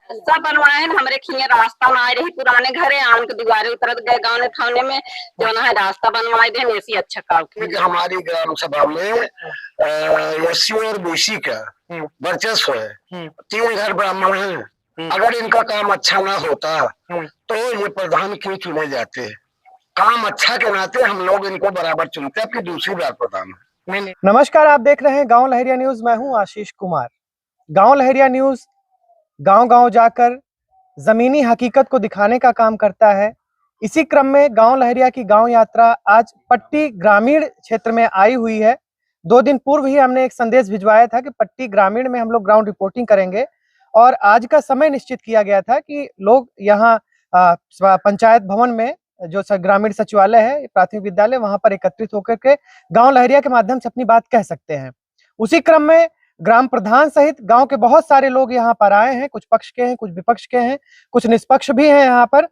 सब बनवाए न हमरे खिए रास्ता में आए रही पुराने घरे आन के दुआरे उतरत गए गाँव ने थाने में जो है रास्ता बनवाए दे ऐसी अच्छा काम हमारी ग्राम सभा में एससी और बीसी का वर्चस्व है। 3 घर ब्राह्मण हैं। अगर इनका काम अच्छा ना होता तो ये प्रधान क्यों चुने जाते? काम अच्छा के नाते हम लोग इनको बराबर चुनते। आपकी दूसरी बार प्रधान है। नमस्कार, आप देख रहे हैं गांव लहरिया न्यूज। मैं हूं आशीष कुमार। गांव लहरिया न्यूज गांव-गांव जाकर जमीनी हकीकत को दिखाने का काम करता है। इसी क्रम में गांव लहरिया की गांव यात्रा आज पट्टी ग्रामीण क्षेत्र में आई हुई है। 2 दिन पूर्व ही हमने एक संदेश भिजवाया था कि पट्टी ग्रामीण में हम लोग ग्राउंड रिपोर्टिंग करेंगे और आज का समय निश्चित किया गया था कि लोग यहाँ पंचायत भवन में जो ग्रामीण सचिवालय है, प्राथमिक विद्यालय, वहां पर एकत्रित होकर के गांव लहरिया के माध्यम से अपनी बात कह सकते हैं। उसी क्रम में ग्राम प्रधान सहित गांव के बहुत सारे लोग यहाँ पर आए हैं, कुछ पक्ष के हैं, कुछ विपक्ष के हैं, कुछ निष्पक्ष भी हैं यहाँ पर,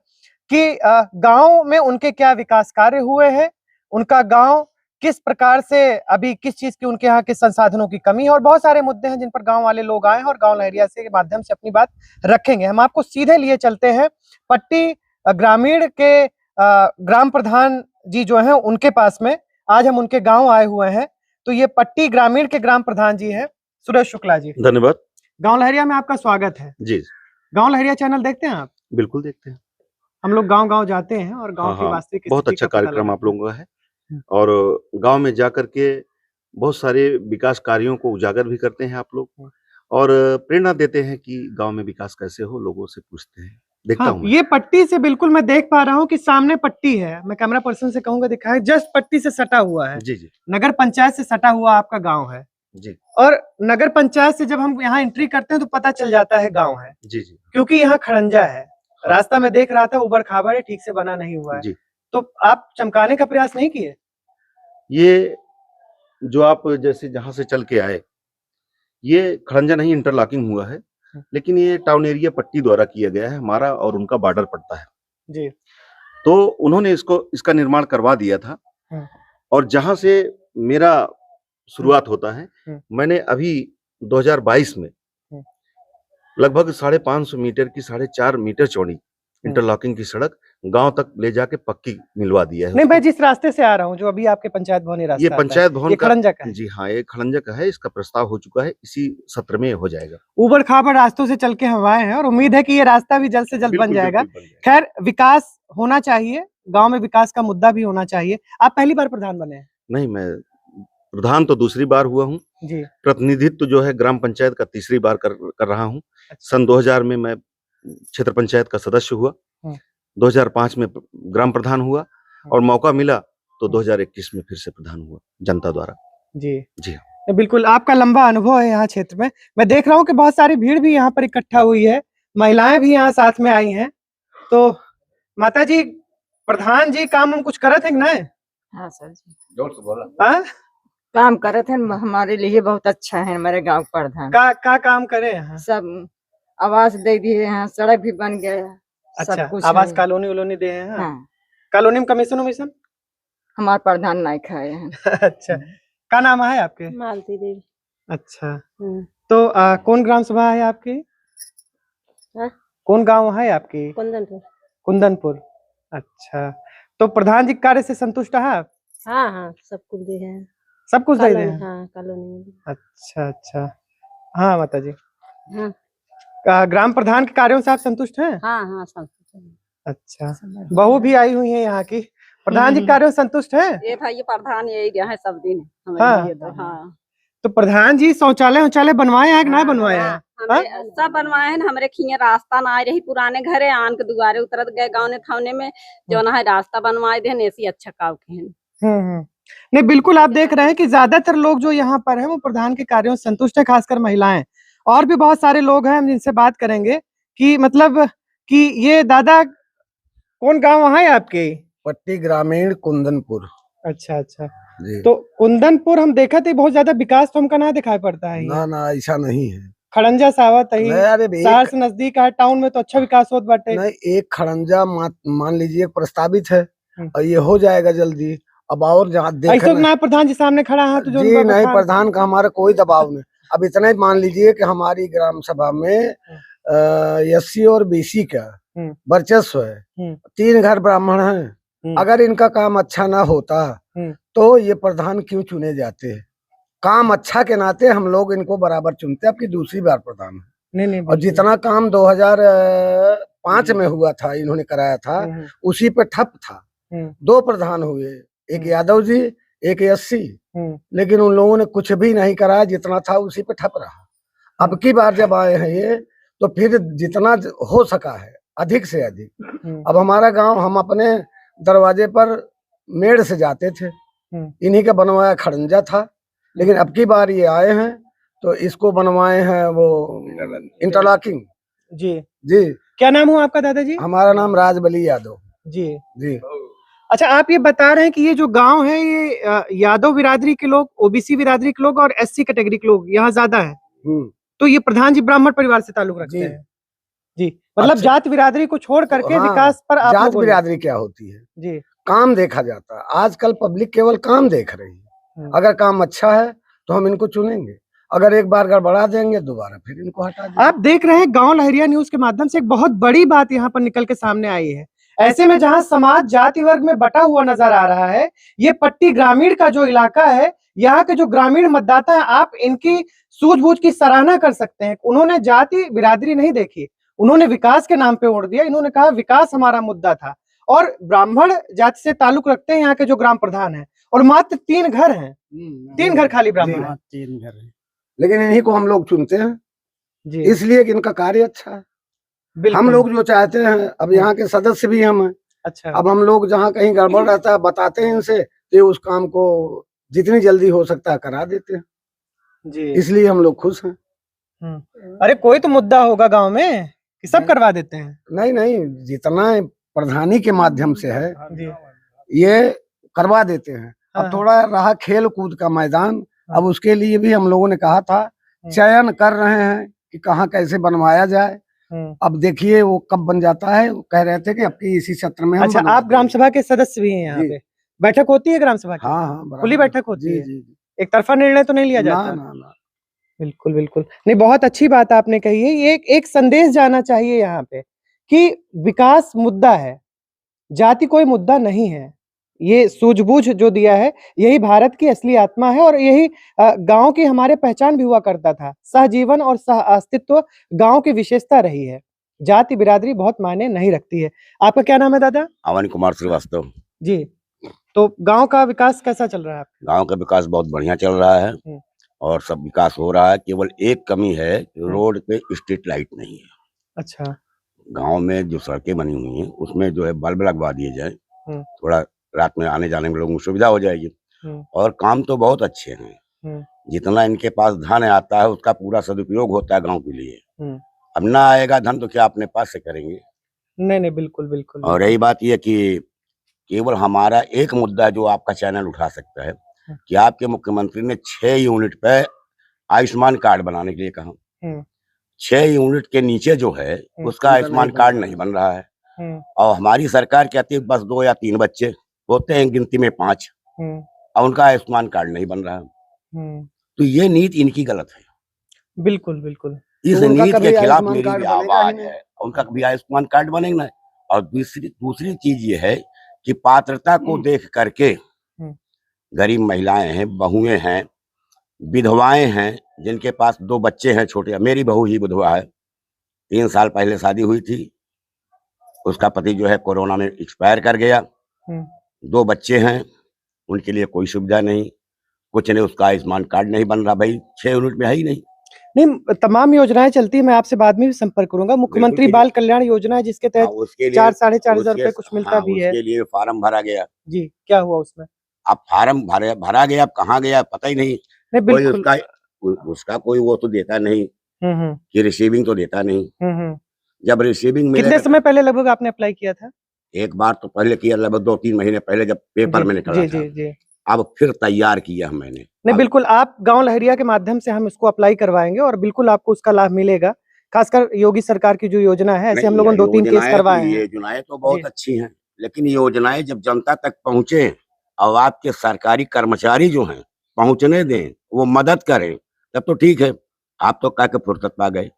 कि गांव में उनके क्या विकास कार्य हुए हैं, उनका गांव किस प्रकार से अभी किस चीज की उनके यहाँ के संसाधनों की कमी है, और बहुत सारे मुद्दे हैं जिन पर गांव वाले लोग आए हैं और गांव लहरिया से के माध्यम से अपनी बात रखेंगे। हम आपको सीधे लिए चलते हैं पट्टी ग्रामीण के ग्राम प्रधान जी जो हैं उनके पास में। आज हम उनके गांव आए हुए हैं। तो ये पट्टी ग्रामीण के ग्राम प्रधान जी हैं सुरेश शुक्ला जी। धन्यवाद। गांव लहरिया में आपका स्वागत है जी। गांव लहरिया चैनल देखते हैं आप? बिल्कुल देखते हैं। हम लोग गांव-गांव जाते हैं और गांव की वास्तविक बहुत अच्छा कार्यक्रम आप लोगों का है और गांव में जाकर के बहुत सारे विकास कार्यों को उजागर भी करते हैं आप लोग और प्रेरणा देते हैं कि गांव में विकास कैसे हो, लोगों से पूछते हैं, देखता हूं। ये पट्टी से बिल्कुल मैं देख पा रहा हूँ कि सामने पट्टी है। मैं कैमरा पर्सन से कहूंगा दिखाएं, जस्ट पट्टी से सटा हुआ है। जी जी। नगर पंचायत से सटा हुआ आपका गाँव है जी। और नगर पंचायत से जब हम यहाँ एंट्री करते हैं तो पता चल जाता है गाँव है। जी जी। क्योंकि यहाँ खड़ंजा है। रास्ता में देख रहा था उबड़ खाबड़ है, ठीक से बना नहीं हुआ है। जी। तो आप चमकाने का प्रयास नहीं किए? ये जो आप जैसे जहां से चल के आए, ये खड़ंजा नहीं इंटरलॉकिंग हुआ है, लेकिन ये टाउन एरिया पट्टी द्वारा किया गया है। हमारा और उनका बॉर्डर पड़ता है जी। तो उन्होंने इसका निर्माण करवा दिया था और जहां से मेरा शुरुआत होता है, मैंने अभी 2022 में लगभग 550 मीटर की 4.5 मीटर चौड़ी इंटरलॉकिंग की सड़क गांव तक ले जाके पक्की मिलवा दिया है। नहीं, मैं जिस रास्ते से आ रहा हूँ, जो अभी आपके पंचायत भवन रास्ता, ये पंचायत भवन खड़ंजा का है। जी हाँ, ये खड़ंजा का है। इसका प्रस्ताव हो चुका है, इसी सत्र में हो जाएगा। ऊबड़ खाबड़ रास्तों से चल के हम आए हैं और उम्मीद है कि ये रास्ता भी जल्द से जल्द बन जाएगा। खैर, विकास होना चाहिए, गाँव में विकास का मुद्दा भी होना चाहिए। आप पहली बार प्रधान बने हैं? नहीं, मैं प्रधान तो दूसरी बार हुआ हूँ जी। प्रतिनिधित्व जो है ग्राम पंचायत का तीसरी बार कर रहा हूँ। सन 2000 में मैं क्षेत्र पंचायत का सदस्य हुआ, 2005 में ग्राम प्रधान हुआ और मौका मिला तो 2021 में फिर से प्रधान हुआ जनता द्वारा। जी जी बिल्कुल, आपका लंबा अनुभव है यहाँ क्षेत्र में। मैं देख रहा हूँ कि बहुत सारी भीड़ भी यहाँ पर इकट्ठा हुई है, महिलाएं भी यहाँ साथ में आई हैं। तो माता जी, प्रधान जी काम हम कुछ करत है कि नहीं? हाँ सर जी, जोर से बोला। हाँ, काम करत है, हमारे लिए बहुत अच्छा है। हमारे गांव प्रधान का काम करे हैं? सब आवास दे दिए हैं, सड़क भी बन गया। अच्छा, आवास कॉलोनी उलोनी दे हैं? हाँ। कॉलोनी में कमीशन उमीशन हमारे प्रधान नहीं खाए हैं। अच्छा, क्या नाम है आपके? मालती देवी। अच्छा, तो कौन ग्राम सभा है आपकी? कौन गांव है आपकी? कुंदनपुर। कुंदनपुर। अच्छा, तो प्रधान जी कार्य से संतुष्ट है आप? हाँ हाँ, सब कुछ दे हैं। सब कुछ दे हैं? हाँ, कॉलोनी में। अच्छा अच्छा, हाँ माता जी। हाँ। ग्राम प्रधान के कार्यों से आप संतुष्ट हैं? हाँ हाँ, संतुष्ट हैं। अच्छा, बहू भी आई हुई है यहाँ की। प्रधान जी कार्यों से संतुष्ट हैं? ये भाई ये प्रधान यही गया है सब दिन। हाँ। तो प्रधान जी शौचालय बनवाए हैं कि नहीं बनवाए हैं? सब बनवाए हैं। हमरे खिए रास्ता ना आए रही पुराने घरे आन के दुआरे उतरत गए गाँव ने थाने में जो है रास्ता बनवाए दे ऐसी अच्छा काम के हैं। नहीं, बिल्कुल आप देख रहे हैं कि ज्यादातर लोग जो यहाँ पर हैं वो प्रधान के कार्यों से संतुष्ट है, खासकर महिलाएं। और भी बहुत सारे लोग हैं, हम जिनसे बात करेंगे कि मतलब कि ये दादा कौन गांव है आपके? पट्टी ग्रामीण कुंदनपुर। अच्छा अच्छा जी। तो कुंदनपुर हम देखा थे, बहुत ज्यादा विकास तो हमका ना दिखाई पड़ता है। ना ऐसा नहीं है। खड़ंजा सावत है, शहर से नजदीक है, टाउन में तो अच्छा विकास होता बाटे। नहीं, एक खड़ंजा मान लीजिए प्रस्तावित है और ये हो जाएगा जल्दी। अब और जहाँ देखना प्रधान जी सामने खड़ा है तो जो नहीं, प्रधान का हमारा कोई दबाव नहीं। अब इतना ही मान लीजिए कि हमारी ग्राम सभा में एससी और बीसी का वर्चस्व है। 3 घर ब्राह्मण हैं। अगर इनका काम अच्छा ना होता तो ये प्रधान क्यों चुने जाते हैं? काम अच्छा के नाते हम लोग इनको बराबर चुनते हैं। आपकी दूसरी बार प्रधान है। नहीं और जितना काम 2005 में हुआ था, इन्होंने कराया था, उसी पे ठप था। 2 प्रधान हुए, एक यादव जी, एक एससी, लेकिन उन लोगों ने कुछ भी नहीं कराया, जितना था उसी पे ठप रहा। अब की बार जब आए हैं ये, तो फिर जितना हो सका है अधिक से अधिक। अब हमारा गांव, हम अपने दरवाजे पर मेड़ से जाते थे, इन्हीं का बनवाया खड़ंजा था, लेकिन अब की बार ये आए हैं तो इसको बनवाए हैं वो इंटरलॉकिंग। जी जी। क्या नाम हुआ आपका दादाजी? हमारा नाम राजबली यादव। जी जी। अच्छा, आप ये बता रहे हैं कि ये जो गांव है ये यादव बिरादरी के लोग, ओबीसी बिरादरी के लोग और एससी कैटेगरी के लोग यहाँ ज्यादा है। तो ये प्रधान जी ब्राह्मण परिवार से ताल्लुक रखते हैं? जी, मतलब अच्छा। जात बिरादरी को छोड़ करके विकास पर आप जात बिरादरी क्या होती है? जी, काम देखा जाता है। आजकल पब्लिक केवल काम देख रही है। अगर काम अच्छा है तो हम इनको चुनेंगे, अगर एक बार गड़बड़ा देंगे दोबारा फिर इनको हटा देंगे। आप देख रहे हैं गांव लहरिया न्यूज के माध्यम से एक बहुत बड़ी बात यहाँ पर निकल के सामने आई है। ऐसे में जहां समाज जाति वर्ग में बटा हुआ नजर आ रहा है, ये पट्टी ग्रामीण का जो इलाका है, यहाँ के जो ग्रामीण मतदाता है, आप इनकी सूझबूझ की सराहना कर सकते हैं। उन्होंने जाति बिरादरी नहीं देखी, उन्होंने विकास के नाम पे वोट दिया। इन्होंने कहा विकास हमारा मुद्दा था। और ब्राह्मण जाति से ताल्लुक रखते हैं यहाँ के जो ग्राम प्रधान है, और मात्र 3 घर हैं, 3 घर खाली ब्राह्मण है। 3 घर है, लेकिन इन्हीं को हम लोग चुनते हैं जी, इसलिए कि इनका कार्य अच्छा है। हम लोग जो चाहते हैं, अब यहाँ के सदस्य भी हम हैं। अच्छा, अब हम लोग जहाँ कहीं गड़बड़ रहता है बताते हैं इनसे, तो उस काम को जितनी जल्दी हो सकता है करा देते हैं जी, इसलिए हम लोग खुश हैं। अरे कोई तो मुद्दा होगा गांव में कि सब करवा देते हैं? नहीं, जितना प्रधानी के माध्यम से है जी, ये करवा देते हैं। हाँ। अब थोड़ा रहा खेल कूद का मैदान, अब उसके लिए भी हम लोगों ने कहा था, चयन कर रहे हैं कि कहाँ कैसे बनवाया जाए। अब देखिए वो कब बन जाता है। वो कह रहे थे कि आपकी इसी सत्र में हम अच्छा, आप ग्राम सभा के सदस्य भी हैं यहाँ जी। पे? बैठक होती है ग्राम सभा की? हाँ, खुली बैठक होती जी, है? जी। एक तरफा निर्णय तो नहीं लिया जाता? ना। बिल्कुल बिल्कुल नहीं, बहुत अच्छी बात आपने कही है। ये एक संदेश जाना चाहिए यहाँ पे कि विकास मुद्दा है, जाति कोई मुद्दा नहीं है। ये सूझबूझ जो दिया है, यही भारत की असली आत्मा है, और यही गांव की हमारे पहचान भी हुआ करता था। सहजीवन और सह अस्तित्व गांव की विशेषता रही है। जाति बिरादरी बहुत मायने नहीं रखती है। आपका क्या नाम है दादा? अवन कुमार श्रीवास्तव। जी, तो गांव का विकास कैसा चल रहा है आपका? गांव का विकास बहुत बढ़िया चल रहा है और सब विकास हो रहा है। केवल एक कमी है, रोड पे स्ट्रीट लाइट नहीं है। अच्छा, गांव में जो सड़कें बनी हुई हैं उसमें जो है बल्ब लगवा दिए जाए, थोड़ा रात में आने जाने में लोगों को सुविधा हो जाएगी। और काम तो बहुत अच्छे हैं। जितना इनके पास धन आता है उसका पूरा सदुपयोग होता है गांव के लिए। अब ना आएगा धन तो क्या अपने पास से करेंगे? नहीं, बिल्कुल बिल्कुल। और यही बात यह कि केवल हमारा एक मुद्दा जो आपका चैनल उठा सकता है कि आपके मुख्यमंत्री ने 6 यूनिट पे आयुष्मान कार्ड बनाने के लिए कहा। 6 यूनिट के नीचे जो है उसका आयुष्मान कार्ड नहीं बन रहा है। और हमारी सरकार कहती है बस 2 या 3 बच्चे होते हैं, गिनती में 5, और उनका आयुष्मान कार्ड नहीं बन रहा है। तो ये नीति इनकी गलत है। बिल्कुल बिल्कुल। इस नीति के खिलाफ मेरी भी आवाज है। उनका कभी आयुष्मान कार्ड बनेगा। और दूसरी चीज ये है कि पात्रता को देख करके गरीब महिलाएं हैं, बहुएं हैं, विधवाएं हैं, जिनके पास 2 बच्चे हैं छोटे। मेरी बहू ही विधवा है, 3 साल पहले शादी हुई थी, उसका पति जो है कोरोना में एक्सपायर कर गया। 2 बच्चे हैं, उनके लिए कोई सुविधा नहीं, कुछ नहीं, उसका आयुष्मान कार्ड नहीं बन रहा। भाई 6 यूनिट में है ही नहीं। तमाम योजनाएं चलती है, मैं आपसे बाद में भी संपर्क करूंगा। मुख्यमंत्री बाल कल्याण योजना है जिसके तहत 4-4.5 हजार रुपए कुछ मिलता भी है। उसके लिए फार्म भरा गया जी, क्या हुआ उसमें? अब फार्म भरा गया, अब कहाँ गया पता ही नहीं। कोई उसका कोई वो तो देता नहीं कि रिसीविंग तो देता नहीं। जब रिसीविंग कितने समय पहले लगभग आपने अप्लाई किया था? एक बार तो पहले किया, लगभग 2-3 महीने पहले जब पेपर में निकला था। अब फिर तैयार किया मैंने। नहीं बिल्कुल, आप गांव लहरिया के माध्यम से हम इसको अप्लाई करवाएंगे और बिल्कुल आपको उसका लाभ मिलेगा। खासकर योगी सरकार की जो योजना है, ऐसे हम लोगों ने 2-3 केस करवाए हैं। योजनाएं तो बहुत अच्छी हैं, लेकिन योजनाएं जब जनता तक पहुंचे और आपके सरकारी कर्मचारी जो हैं पहुंचने दें, वो मदद करें, तब तो ठीक है। आप तो कह के फुर्सत पा गए।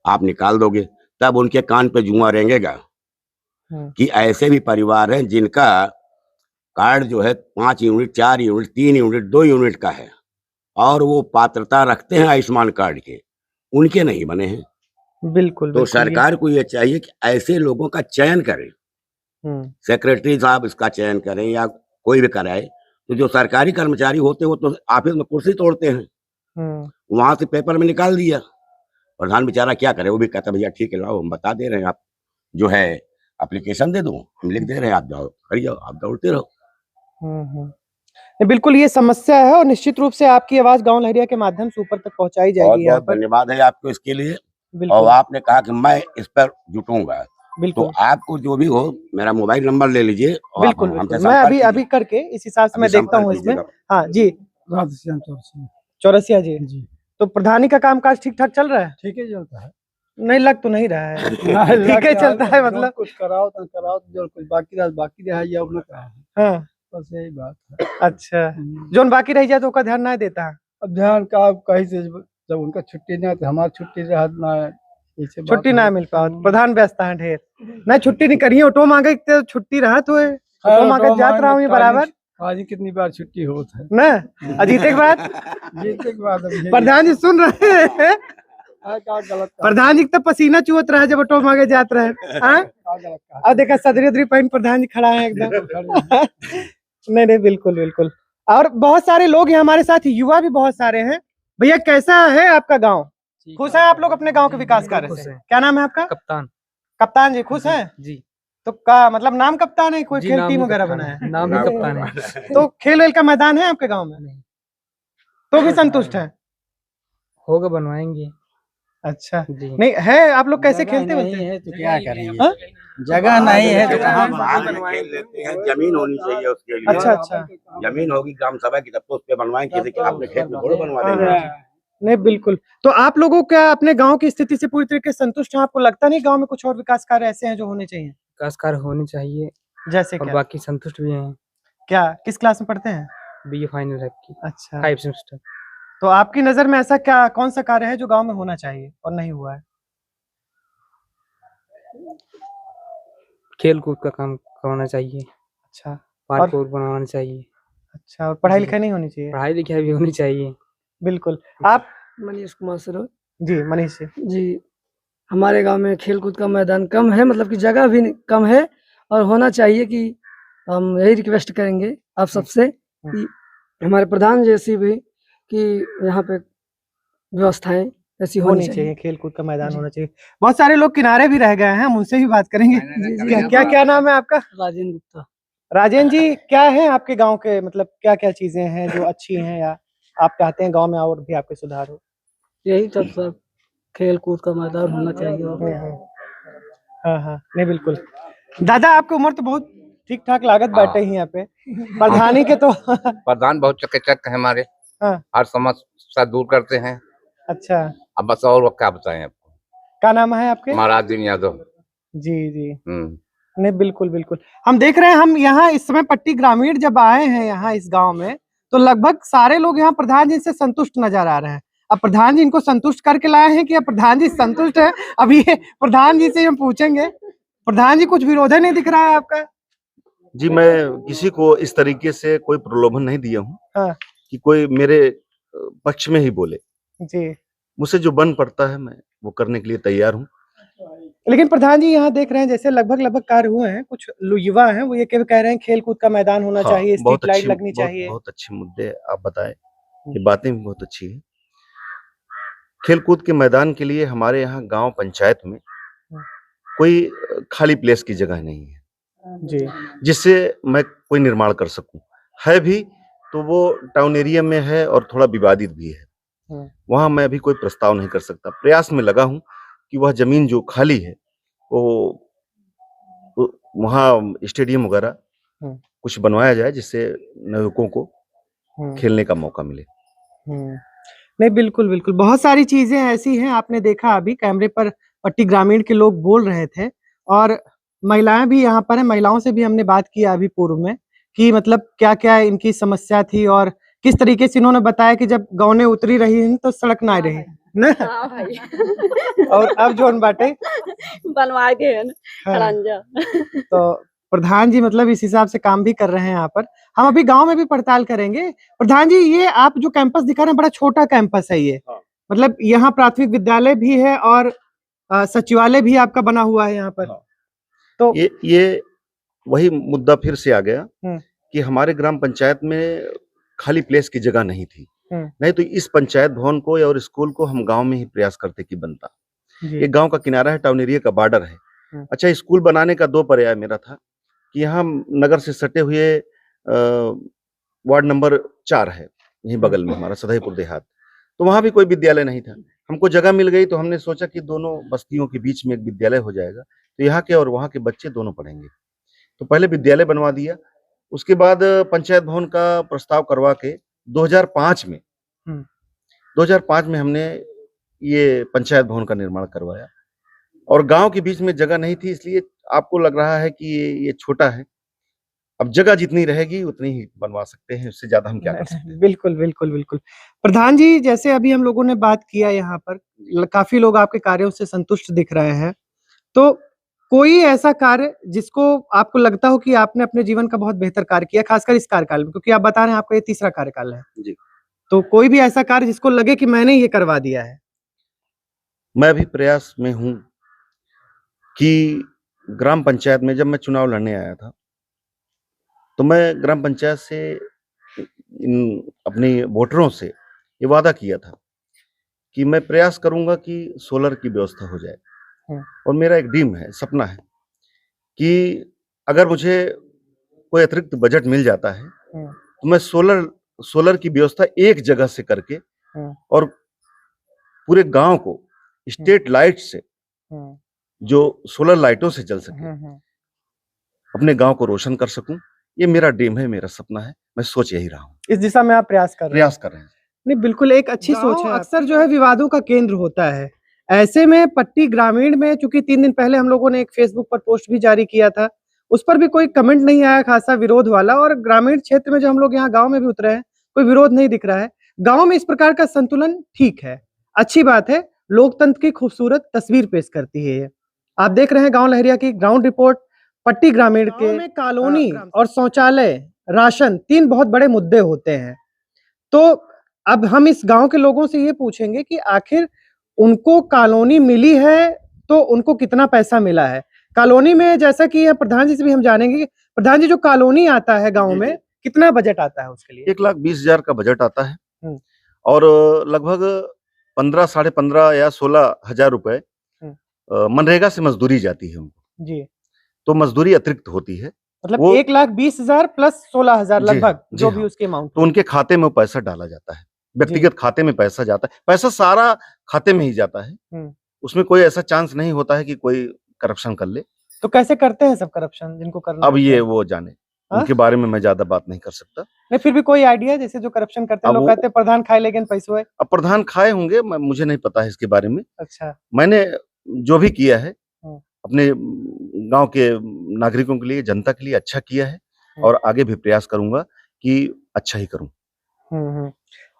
आप निकाल दोगे, तब उनके कान पे जुआ रेंगेगा कि ऐसे भी परिवार हैं जिनका कार्ड जो है 5 यूनिट, 4 यूनिट, 3 यूनिट, 2 यूनिट का है और वो पात्रता रखते हैं आयुष्मान कार्ड के, उनके नहीं बने हैं। बिल्कुल तो सरकार को ये चाहिए कि ऐसे लोगों का चयन करे, सेक्रेटरी साहब इसका चयन करें या कोई भी कराए। तो जो सरकारी कर्मचारी होते हैं वो तो ऑफिस में कुर्सी तोड़ते हैं, वहां से पेपर में निकाल दिया, प्रधान बेचारा क्या करे, वो भी कहता भैया ठीक है लाओ हम बता दे रहे हैं, आप जो है एप्लीकेशन दे दो, हम लिख दे रहे हैं, आप जाओ कर जाओ, आप दौड़ते रहो। बिल्कुल ये समस्या है और निश्चित रूप से आपकी आवाज गांव लहरिया के माध्यम से ऊपर तक पहुंचाई जाएगी। बहुत बहुत धन्यवाद है आपको इसके लिए। और आपने कहा कि मैं इस पर जुटूंगा, तो आपको जो भी हो मेरा मोबाइल नंबर ले लीजिए। बिल्कुल, मैं अभी करके इस हिसाब से मैं देखता हूँ इसमें। हाँ जी, चौरसिया जी। तो प्रधानी का कामकाज ठीक ठाक चल रहा है? ठीक है चलता है, नहीं लग तो नहीं रहा है। ठीक है चलता है, मतलब कुछ कराओ तो कराओ, जो कुछ बाकी रह जाए अपना कहा है। हाँ बस यही बात है। अच्छा, जोन बाकी रह जाए तो उसका ध्यान ना देता है। अब ध्यान का आप कहीं से जब उनका छुट्टी ना तो हमारी छुट्टी रहा ना, छुट्टी ना मिल पाओ, प्रधान व्यस्त है ढेर, नहीं छुट्टी नहीं करिए, ऑटो मांगे तो छुट्टी रहा तो ऑटो मांगे जात रहा हूँ बराबर। आज कितनी बार छुट्टी होता है ना, जीते के बाद प्रधान जी सुन रहे हैं, प्रधान जी तो पसीना चुहत रहा जब ऑटो मांगे जात रहे। अब देखा सदरी उदरी पहन प्रधान जी खड़ा है एकदम। नहीं बिल्कुल बिल्कुल। और बहुत सारे लोग हैं हमारे साथ, युवा भी बहुत सारे हैं। भैया कैसा है आपका गांव? खुश हैं आप लोग अपने गांव के विकास कार्य से? क्या नाम है आपका? कप्तान। कप्तान जी खुश हैं जी? तो का मतलब नाम कप्तान है, कोई खेल टीम वगैरह बना है? नाम ही कप्तान है। तो खेल वेल का मैदान है आपके गांव में? नहीं। तो भी संतुष्ट है? होगा, बनवाएंगे। अच्छा नहीं है, आप लोग कैसे खेलते हैं तो क्या करेंगे, जगह नहीं है तो कहाँ खेल लेते हैं, जमीन होनी चाहिए उसके लिए। अच्छा, जमीन होगी ग्राम सभा की तब तो उस पे बनवाएंगे, किसी के अपने खेत में थोड़ा बनवा देंगे। नहीं बिल्कुल। तो आप लोगों क्या अपने गांव की स्थिति से पूरी तरीके से संतुष्ट हैं? आपको लगता नहीं गांव में कुछ और विकास कार्य ऐसे हैं जो होने चाहिए? विकास कार्य होने चाहिए, जैसे और क्या? बाकी संतुष्ट भी हैं। क्या किस क्लास में पढ़ते हैं? बीए फाइनल है की। अच्छा, 5 सेमेस्टर। तो आपकी नजर में ऐसा क्या कौन सा कार्य है जो गांव में होना चाहिए और नहीं हुआ है? खेल कूद का काम करवाना चाहिए। अच्छा, पार्क बनवाना चाहिए। अच्छा, और पढ़ाई लिखाई नहीं होनी चाहिए? पढ़ाई लिखाई भी होनी चाहिए। बिल्कुल। आप? मनीष कुमार सर जी, मनीष जी। हमारे गांव में खेल कूद का मैदान कम है, मतलब कि जगह भी कम है और होना चाहिए। कि हम यही रिक्वेस्ट करेंगे आप सबसे कि हमारे प्रधान जैसी भी कि यहाँ पे व्यवस्थाएं ऐसी होनी चाहिए। खेल कूद का मैदान होना चाहिए। बहुत सारे लोग किनारे भी रह गए हैं, हम उनसे भी बात करेंगे। क्या नाम है आपका? राजेंद्र गुप्ता। राजेंद्र जी, क्या है आपके गांव के, मतलब क्या क्या चीजें हैं जो अच्छी हैं या आप चाहते हैं गांव में और भी आपके सुधार हो? यही सब खेल कूद का मैदान होना चाहिए। हाँ, नहीं बिल्कुल। दादा आपकी उम्र तो बहुत ठीक ठाक लागत बैठे ही यहाँ पे, प्रधानी के तो प्रधान बहुत चकाचक है हमारे। हाँ। हर समस्या दूर करते हैं। अच्छा, अब बस और क्या बताएं आपको। क्या नाम है आपके? महाराज दिन यादव जी। नहीं बिल्कुल बिल्कुल। हम देख रहे हैं, हम यहाँ इस समय पट्टी ग्रामीण जब आए हैं यहाँ इस गांव में, तो लगभग सारे लोग यहाँ प्रधान जी से संतुष्ट नजर आ रहे हैं। अब प्रधान जी इनको संतुष्ट करके लाए हैं कि अब प्रधान जी संतुष्ट है? अब ये प्रधान जी से हम पूछेंगे। प्रधान जी कुछ विरोध नहीं दिख रहा है आपका? जी, मैं किसी को इस तरीके से कोई प्रलोभन नहीं दिया हूँ। हाँ। कि कोई मेरे पक्ष में ही बोले। जी, मुझसे जो बन पड़ता है मैं वो करने के लिए तैयार हूँ। लेकिन प्रधान जी यहाँ देख रहे हैं जैसे लगभग कार्य हुए हैं, कुछ युवा हैं वो ये कह रहे हैं खेल कूद का मैदान होना चाहिए, स्ट्रीट लाइट लगनी चाहिए। बहुत अच्छे मुद्दे आप बताएं, ये बातें भी बहुत अच्छी है। खेल कूद के मैदान के लिए हमारे यहाँ गांव पंचायत में कोई खाली प्लेस की जगह नहीं है जी, जिससे मैं कोई निर्माण कर सकूं। है भी तो वो टाउन एरिया में है और थोड़ा विवादित भी है। वहां मैं अभी कोई प्रस्ताव नहीं कर सकता। प्रयास में लगा हूं कि वह जमीन जो खाली है वो वहाँ स्टेडियम वगैरह कुछ बनवाया जाए जिससे नवयुवकों को खेलने का मौका मिले। नहीं बिल्कुल बिल्कुल, बहुत सारी चीजें ऐसी हैं। आपने देखा अभी कैमरे पर पट्टी ग्रामीण के लोग बोल रहे थे और महिलाएं भी यहाँ पर हैं। महिलाओं से भी हमने बात किया अभी पूर्व में कि मतलब क्या क्या इनकी समस्या थी और किस तरीके से इन्होंने बताया कि जब गाँव उतरी रही हैं तो सड़क ना रही ना। हाँ भाई और अब जोन बाटे बनवा के है ना हाँ। खड़ंजा। तो प्रधान जी मतलब इस हिसाब से काम भी कर रहे हैं यहाँ पर। हम अभी गांव में भी पड़ताल करेंगे। प्रधान जी ये आप जो कैंपस दिखा रहे हैं बड़ा छोटा कैंपस है ये, मतलब यहाँ प्राथमिक विद्यालय भी है और सचिवालय भी आपका बना हुआ है यहाँ पर। तो ये वही मुद्दा फिर से आ गया कि हमारे ग्राम पंचायत में खाली प्लेस की जगह नहीं थी, नहीं तो इस पंचायत भवन को और स्कूल को हम गांव में ही प्रयास करते कि बनता। ये गांव का किनारा है, टाउन एरिया का बॉर्डर है। अच्छा, स्कूल बनाने का 2 पर्याय मेरा था कि यहाँ नगर से सटे हुए वार्ड नंबर 4 है यहीं बगल में हमारा सदैपुर देहात, तो वहां भी कोई विद्यालय नहीं था। हमको जगह मिल गई तो हमने सोचा कि दोनों बस्तियों के बीच में एक विद्यालय हो जाएगा, तो यहाँ के और वहाँ के बच्चे दोनों पढ़ेंगे। तो पहले विद्यालय बनवा दिया, उसके बाद पंचायत भवन का प्रस्ताव करवा के 2005 में हमने ये पंचायत भवन का निर्माण करवाया। और गांव के बीच में जगह नहीं थी, इसलिए आपको लग रहा है कि ये छोटा है। अब जगह जितनी रहेगी उतनी ही बनवा सकते हैं, उससे ज्यादा हम क्या कर सकते हैं। बिल्कुल बिल्कुल बिल्कुल। प्रधान जी जैसे अभी हम लोगों ने बात किया, यहाँ पर काफी लोग आपके कार्यों से संतुष्ट दिख रहे हैं, तो कोई ऐसा कार्य जिसको आपको लगता हो कि आपने अपने जीवन का बहुत बेहतर कार्य किया, खासकर इस कार्यकाल में, क्योंकि आप बता रहे हैं आपका ये 3रा कार्यकाल है जी, तो कोई भी ऐसा कार्य जिसको लगे कि मैंने ये करवा दिया है? मैं भी प्रयास में हूं कि ग्राम पंचायत में जब मैं चुनाव लड़ने आया था तो मैं ग्राम पंचायत से अपने वोटरों से ये वादा किया था कि मैं प्रयास करूंगा कि सोलर की व्यवस्था हो जाए। और मेरा एक ड्रीम है, सपना है कि अगर मुझे कोई अतिरिक्त बजट मिल जाता है तो मैं सोलर की व्यवस्था एक जगह से करके और पूरे गांव को स्ट्रीट लाइट से, जो सोलर लाइटों से जल सके, अपने गांव को रोशन कर सकूं। ये मेरा ड्रीम है, मेरा सपना है, मैं सोच यही रहा हूँ। इस दिशा में आप प्रयास कर रहे हैं। नहीं बिल्कुल एक अच्छी सोच है। अक्सर जो है विवादों का केंद्र होता है, ऐसे में पट्टी ग्रामीण में, चूंकि 3 दिन पहले हम लोगों ने एक फेसबुक पर पोस्ट भी जारी किया था, उस पर भी कोई कमेंट नहीं आया खासा विरोध वाला, और ग्रामीण क्षेत्र में जो हम लोग यहाँ गांव में भी उतरे हैं कोई विरोध नहीं दिख रहा है। गांव में इस प्रकार का संतुलन ठीक है, अच्छी बात है, लोकतंत्र की खूबसूरत तस्वीर पेश करती है ये। आप देख रहे हैं गांव लहरिया की ग्राउंड रिपोर्ट। पट्टी ग्रामीण के कॉलोनी और शौचालय, राशन 3 बहुत बड़े मुद्दे होते हैं। तो अब हम इस गांव के लोगों से ये पूछेंगे कि आखिर उनको कॉलोनी मिली है तो उनको कितना पैसा मिला है कॉलोनी में, जैसा कि प्रधान जी से भी हम जानेंगे कि प्रधान जी जो कॉलोनी आता है गांव में कितना बजट आता है उसके लिए? 1,20,000 का बजट आता है और लगभग 15, 15.5 या 16,000 रुपए मनरेगा से मजदूरी जाती है उनको जी। तो मजदूरी अतिरिक्त होती है, मतलब 1,20,000 प्लस 16,000 लगभग जो भी उसके अमाउंट, तो उनके खाते में पैसा डाला जाता है, व्यक्तिगत खाते में पैसा जाता है, पैसा सारा खाते में ही जाता है, उसमें कोई ऐसा चांस नहीं होता है कि कोई करप्शन कर ले। तो कैसे करते हैं सब करप्शन जिनको करना? अब ये वो जाने, उनके बारे में मैं ज्यादा बात नहीं कर सकता। नहीं फिर भी कोई आइडिया, जैसे जो करप्शन करते हैं लोग कहते हैं प्रधान खाए लेकिन पैसे है। अब प्रधान खाए होंगे, मुझे नहीं पता है इसके बारे में। अच्छा, मैंने जो भी किया है अपने गांव के नागरिकों के लिए, जनता के लिए अच्छा किया है और आगे भी प्रयास करूंगा कि अच्छा ही करूं।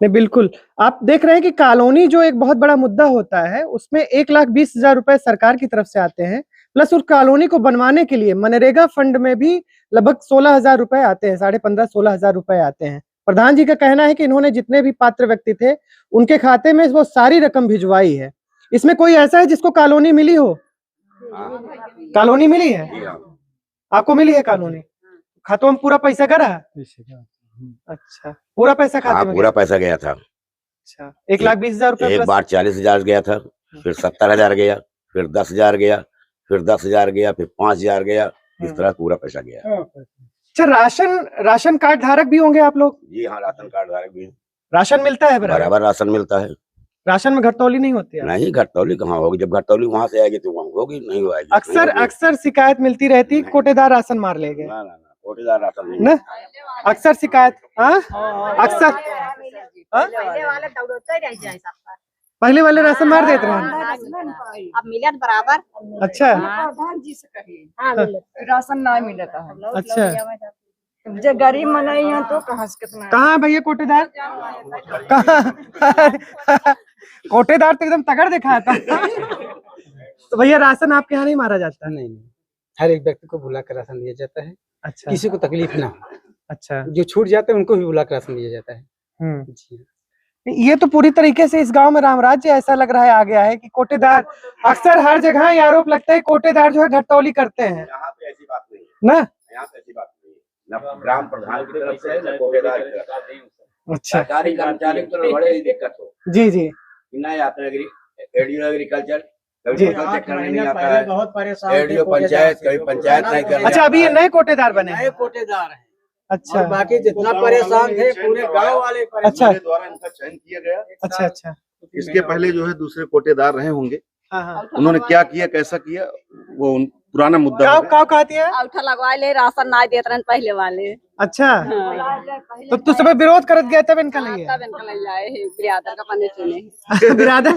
नहीं बिल्कुल, आप देख रहे हैं कि कॉलोनी जो एक बहुत बड़ा मुद्दा होता है उसमें 1,20,000 रुपए सरकार की तरफ से आते हैं, प्लस उस कॉलोनी को बनवाने के लिए मनरेगा फंड में भी लगभग 16,000 रुपए आते हैं, 15,500-16,000 रुपए आते हैं। प्रधान जी का कहना है कि इन्होंने जितने भी पात्र व्यक्ति थे उनके खाते में वो सारी रकम भिजवाई है। इसमें कोई ऐसा है जिसको कॉलोनी मिली हो? कॉलोनी मिली है? आपको मिली है कॉलोनी? खातों में पूरा पैसा गया? अच्छा, पूरा पैसा खाते में? पूरा पैसा गया था। अच्छा, 1,20,000 रुपए। एक बार 40,000 गया था, फिर 70,000 गया, फिर 10,000 गया, फिर 10,000 गया, फिर 5,000 गया, इस तरह पूरा पैसा गया। अच्छा, राशन कार्ड धारक भी होंगे आप लोग? जी हाँ, राशन कार्ड धारक भी। राशन मिलता है बराबर? राशन मिलता है। राशन में घटतौली नहीं होती है? नहीं, घटतौली कहाँ होगी, जब घटतौली वहां से आएगी तो वहाँ होगी, नहीं होगी। अक्सर शिकायत मिलती रहती, कोटेदार राशन मार ले गए। ना, कोटेदार राशन नहीं ना, अक्सर शिकायत। अक्सर पहले वाले राशन मार देते हैं, अब मिलत बराबर। अच्छा, राशन नहीं मिलता है। अच्छा, जो गरीब मनाई है तो कहाँ से कितना कहाँ है भैया कोटेदार? कहाँ? कोटेदार तो एकदम तगड़ दिखाया था। तो भैया राशन आपके यहाँ नहीं मारा जाता? नहीं नहीं, हर एक व्यक्ति को बुला कर राशन दिया जाता है। अच्छा, किसी को तकलीफ ना हो। अच्छा, जो छूट जाते हैं उनको भी बुला कर राशन दिया जाता है। जी। ये तो पूरी तरीके से इस गांव में रामराज्य ऐसा लग रहा है आ गया है कि कोटेदार अक्सर हर जगह ये आरोप लगता है कोटेदार जो है घटतौली करते हैं। यहाँ पे ऐसी बात नहीं है ना? यहाँ पे ऐसी बात नहीं है, न ग्राम प्रधान की तरफ से न कोटेदार की तरफ से। अच्छा, सरकारी कर्मचारी की तरफ बड़ी दिक्कत हो, जी जी, नहीं आता है एग्रीकल्चर, जी। चेक करने नहीं आता है, बहुत परेशान एडीओ पंचायत, कभी पंचायत नहीं कर। अच्छा, अभी ये नए कोटेदार बने हैं? कोटेदार है। अच्छा, और बाकी जितना परेशान थे पूरे गांव वाले परेशान। अच्छा, द्वारा इनका चयन किया गया। अच्छा, अच्छा, इसके पहले जो है दूसरे कोटेदार रहे होंगे, हाँ हाँ। उन्होंने क्या किया कैसा किया वो पुराना मुद्दा हो गया। क्या कहती है? औठा लगवा ले, राशन ना देते रहन पहले वाले। अच्छा, हाँ। तो तू सब विरोध करत गया तब इनका लिए? तब इनका ले जाए है बिरादर का पन्ने चुने। बिरादर?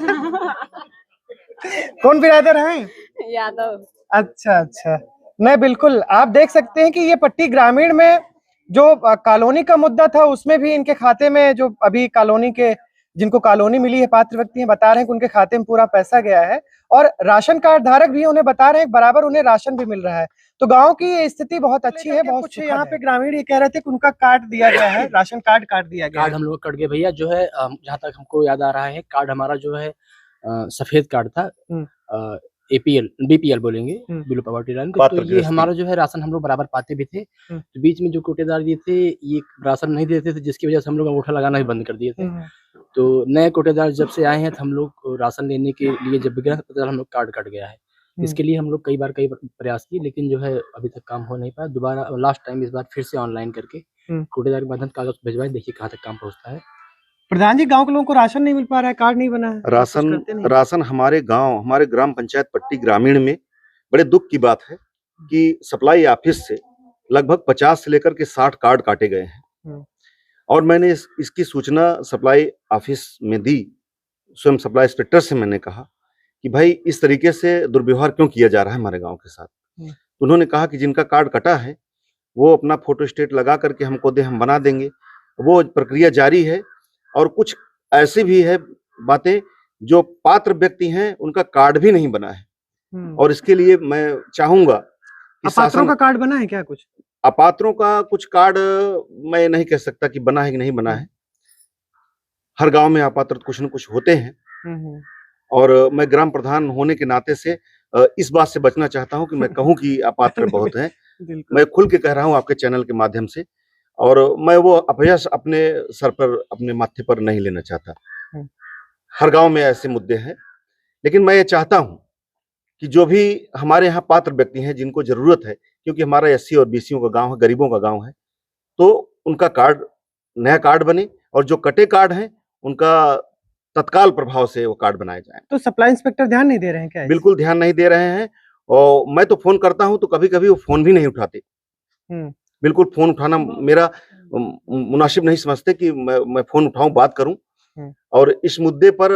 कौन बिरादर है? यादव। अच्छा अच्छा, नहीं बिल्कुल, आप देख सकते हैं कि ये पट्टी ग्रामीण में जो कॉलोनी का मुद्दा था उसमें भी इनके खाते में जो अभी कॉलोनी के जिनको कॉलोनी मिली है पात्र व्यक्ति हैं बता रहे हैं कि उनके खाते में पूरा पैसा गया है और राशन कार्ड धारक भी उन्हें बता रहे हैं बराबर उन्हें राशन भी मिल रहा है। तो गांव की ये स्थिति बहुत अच्छी है। बहुत कुछ यहाँ पे ग्रामीण ये कह रहे थे कि उनका कार्ड दिया गया है, राशन कार्ड काट दिया गया कार्ड हम लोग कट गए भैया। जो है जहाँ तक हमको याद आ रहा है कार्ड हमारा जो है सफेद कार्ड था, APL BPL बोलेंगे, बिलो पॉवर्टी लाइन। तो ये हमारा जो है राशन हम लोग बराबर पाते भी थे। तो बीच में जो कोटेदार दिए थे ये राशन नहीं देते थे, जिसकी वजह से हम लोग अंगूठा लगाना ही बंद कर दिए थे। तो नए कोटेदार जब से आए हैं तो हम लोग राशन लेने के लिए जब विग्रह पत्र हम लोग कार्ड कट गया है। इसके लिए हम लोग कई प्रयास किए लेकिन जो है अभी तक काम हो नहीं पाया। दोबारा लास्ट टाइम इस बार फिर से ऑनलाइन करके कोटेदार के माध्यम कागज भिजवाए, देखिए कहाँ तक काम पहुँचता है। प्रधान जी, गांव के लोगों को राशन नहीं मिल पा रहा है, कार्ड नहीं बना है। राशन हमारे गांव, हमारे ग्राम पंचायत पट्टी ग्रामीण में बड़े दुख की बात है कि सप्लाई ऑफिस से लगभग 50 से लेकर के 60 कार्ड काटे गए हैं और मैंने इसकी सूचना सप्लाई ऑफिस में दी। स्वयं सप्लाई इंस्पेक्टर से मैंने कहा कि भाई इस तरीके से दुर्व्यवहार क्यों किया जा रहा है हमारे गाँव के साथ। तो उन्होंने कहा कि जिनका कार्ड कटा है वो अपना फोटो स्टेट लगा करके हमको दे, हम बना देंगे। वो प्रक्रिया जारी है। और कुछ ऐसी भी है बातें जो पात्र व्यक्ति हैं उनका कार्ड भी नहीं बना है और इसके लिए मैं चाहूंगा कि अपात्रों का कार्ड बना है क्या? कुछ अपात्रों का कुछ कार्ड मैं नहीं कह सकता कि बना है कि नहीं बना है। हर गांव में अपात्र कुछ न कुछ होते हैं और मैं ग्राम प्रधान होने के नाते से इस बात से बचना चाहता हूं कि मैं कहूं कि अपात्र बहुत हैं। मैं खुल के कह रहा हूं आपके चैनल के माध्यम से और मैं वो अपयश अपने सर पर, अपने माथे पर नहीं लेना चाहता। हर गांव में ऐसे मुद्दे हैं लेकिन मैं ये चाहता हूं कि जो भी हमारे यहाँ पात्र व्यक्ति हैं जिनको जरूरत है, क्योंकि हमारा SC और BCओं का गांव है, गरीबों का गांव है, तो उनका कार्ड, नया कार्ड बने और जो कटे कार्ड हैं उनका तत्काल प्रभाव से वो कार्ड बनाए जाए। तो सप्लाई इंस्पेक्टर ध्यान नहीं दे रहे हैं क्या? बिल्कुल ध्यान नहीं दे रहे हैं और मैं तो फोन करता हूं तो कभी कभी वो फोन भी नहीं उठाते। बिल्कुल फोन उठाना मेरा मुनासिब नहीं समझते कि मैं फोन उठाऊं, बात करूं। और इस मुद्दे पर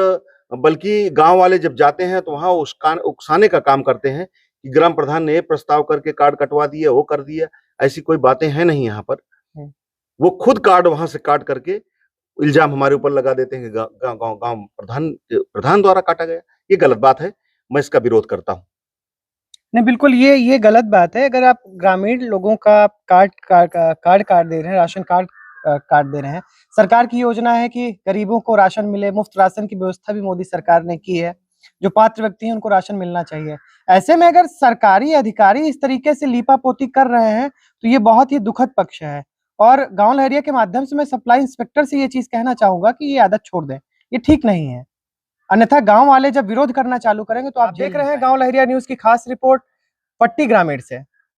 बल्कि गांव वाले जब जाते हैं तो वहां उकसाने का काम करते हैं कि ग्राम प्रधान ने प्रस्ताव करके कार्ड कटवा दिया, वो कर दिया। ऐसी कोई बातें हैं नहीं यहाँ पर। वो खुद कार्ड वहां से काट करके इल्जाम हमारे ऊपर लगा देते हैं कि गांव प्रधान द्वारा काटा गया। ये गलत बात है, मैं इसका विरोध करता हूँ। नहीं बिल्कुल ये गलत बात है। अगर आप ग्रामीण लोगों का कार्ड काट दे रहे हैं, राशन कार्ड काट दे रहे हैं, सरकार की योजना है कि गरीबों को राशन मिले, मुफ्त राशन की व्यवस्था भी मोदी सरकार ने की है। जो पात्र व्यक्ति हैं उनको राशन मिलना चाहिए। ऐसे में अगर सरकारी अधिकारी इस तरीके से लीपापोती कर रहे हैं तो ये बहुत ही दुखद पक्ष है। और गांव लहरिया के माध्यम से मैं सप्लाई इंस्पेक्टर से ये चीज कहना चाहूंगा कि ये आदत छोड़ दें, ये ठीक नहीं है। अन्यथा गांव वाले जब विरोध करना चालू करेंगे तो आप देख रहे हैं गांव लहरिया न्यूज की खास रिपोर्ट पट्टी ग्रामीण से।